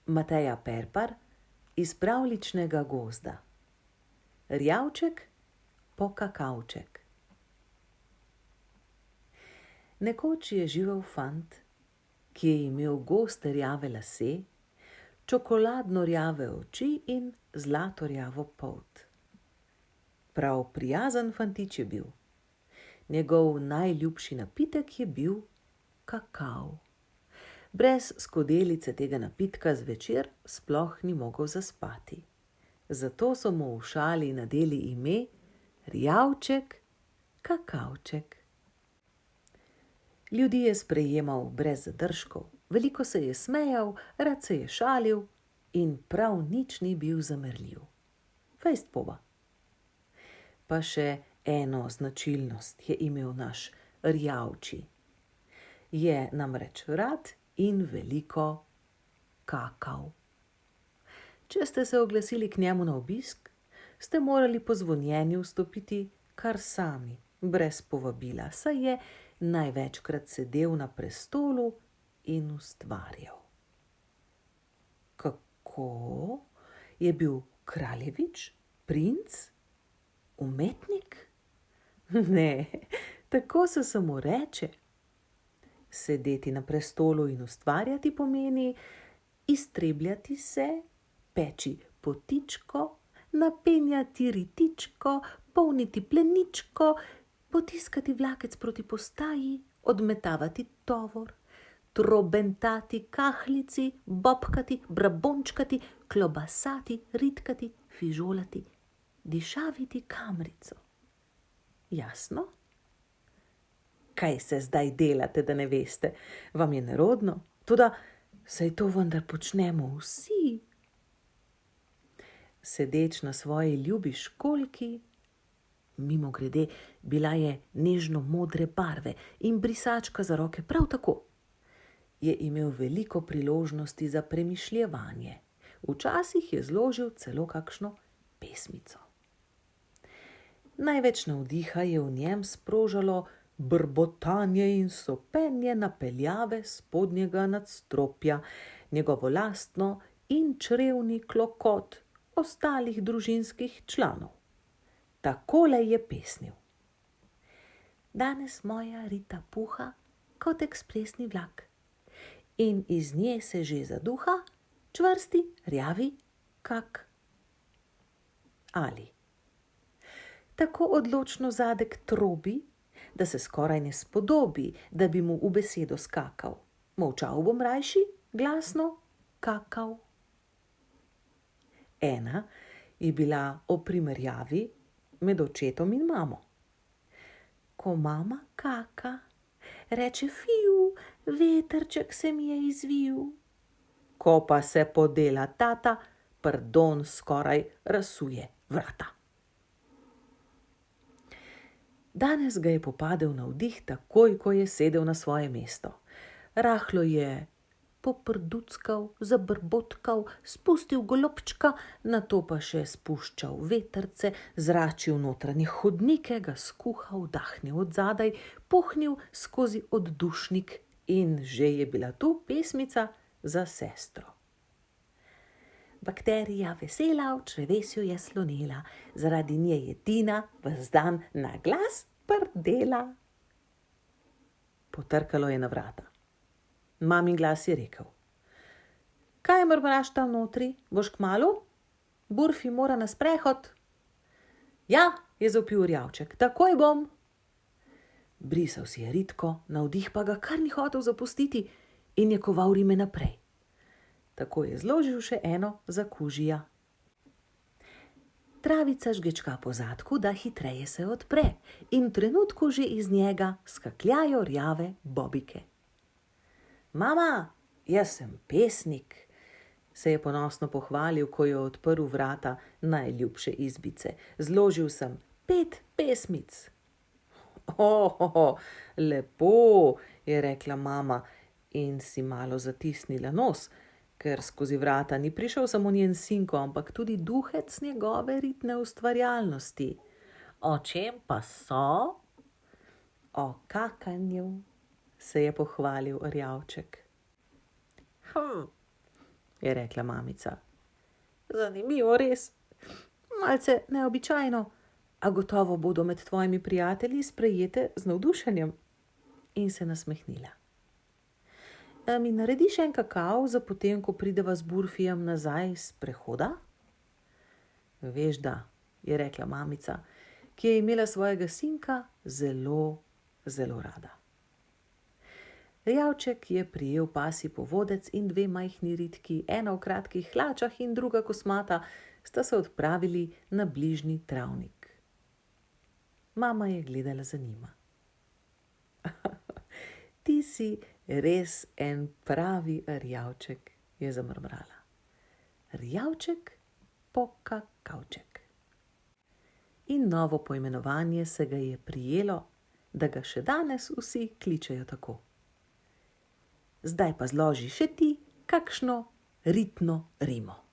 Mateja Perpar iz pravljičnega gozda. Rjavček po kakavček. Nekoč je živel fant, ki je imel goste rjave lase, čokoladno rjave oči in zlato rjavo polt. Prav prijazen fantič je bil. Njegov najljubši napitek je bil kakav. Brez skodelice tega napitka zvečer sploh ni mogel zaspati. Zato so mu v šali nadeli ime Rjavček kakavček. Ljudi je sprejemal brez zadržkov, veliko se je smejal, rad se je šalil in prav nič ni bil zamerljiv. Fejst pova. Pa še eno značilnost je imel naš Rjavči. Je namreč rad in veliko kakal. Če ste se oglasili k njemu na obisk, ste morali po zvonjenju vstopiti kar sami, brez povabila, saj je največkrat sedel na prestolu in ustvarjal. Kako? Je bil kraljevič, princ, umetnik? Ne, tako se samo reče. Sedeti na prestolu in ustvarjati pomeni iztrebljati se, peči potičko, napenjati ritičko, polniti pleničko, potiskati vlakec proti postaji, odmetavati tovor, trobentati kahlici, bobkati, brabončkati, klobasati, ritkati, fižolati, dišaviti kamrico. Jasno? Kaj se zdaj delate, da ne veste? Vam je nerodno? Toda saj to vendar počnemo vsi. Sedeč na svoji ljubi školjki, mimogrede, bila je nežno modre barve in brisačka za roke prav tako, je imel veliko priložnosti za premišljevanje. Včasih je zložil celo kakšno pesmico. Največ navdiha je v njem sprožalo brbotanje in sopenje napeljave spodnjega nadstropja, njegovo lastno in črevni klokot ostalih družinskih članov. Takole je pesnil. Danes moja Rita puha kot ekspresni vlak in iz nje se že zaduha čvrsti rjavi kak. Ali tako odločno zadek trobi, da se skoraj ne spodobi, da bi mu v besedo skakal. Molčal bom rajši, glasno kakal. Ena je bila o primerjavi med očetom in mamo. Ko mama kaka, reče fiu, vetrček se mi je izvil. Ko pa se podela tata, pardon, skoraj razsuje vrata. Danes ga je popadel navdih takoj, ko je sedel na svoje mesto. Rahlo je poprduckal, zabrbotkal, spustil golobčka, nato pa še spuščal vetrce, zračil notranje hodnike, ga skuhal, dahnil od zadaj, puhnil skozi oddušnik in že je bila tu pesmica za sestro. Bakterija vesela v črevesju je slonela, zaradi nje je Tina ves dan na glas prdela. Potrkalo je na vrata. Mamin glas je rekel. Kaj mrmraš tam notri, boš kmalu? Burfi mora na sprehod. Ja, je zavpil Rjavček, takoj bom. Brisal si je ritko, navdih pa ga kar ni hotel zapustiti in je koval rime naprej. Tako je zložil še eno za kužija. Travica žgečka po zadku, da hitreje se odpre in v trenutku že iz njega skakljajo rjave bobike. Mama, jaz sem pesnik, se je ponosno pohvalil, ko je odprl vrata najljubše izbice. Zložil sem 5 pesmic. Lepo, je rekla mama in si malo zatisnila nos, ker skozi vrata ni prišel samo njen sinko, ampak tudi duhec njegove ritne ustvarjalnosti. O čem pa so? O kakanju, se je pohvalil Rjavček. je rekla mamica. Zanimivo, res. Malce neobičajno, a gotovo bodo med tvojimi prijatelji sprejete z navdušenjem. In se nasmehnila. Mi narediš en kakav, za potem, ko prideva z Burfijem nazaj s prehoda? Veš da, je rekla mamica, ki je imela svojega sinka zelo, zelo rada. Rjavček je prijel pasji povodec in dve majhni ritki, ena v kratkih hlačah in druga kosmata, sta se odpravili na bližnji travnik. Mama je gledala za njima. Ti si res en pravi rjavček, je zamrmrala. Rjavček pokakavček. In novo poimenovanje se ga je prijelo, da ga še danes vsi kličejo tako. Zdaj pa zloži še ti kakšno ritno rimo.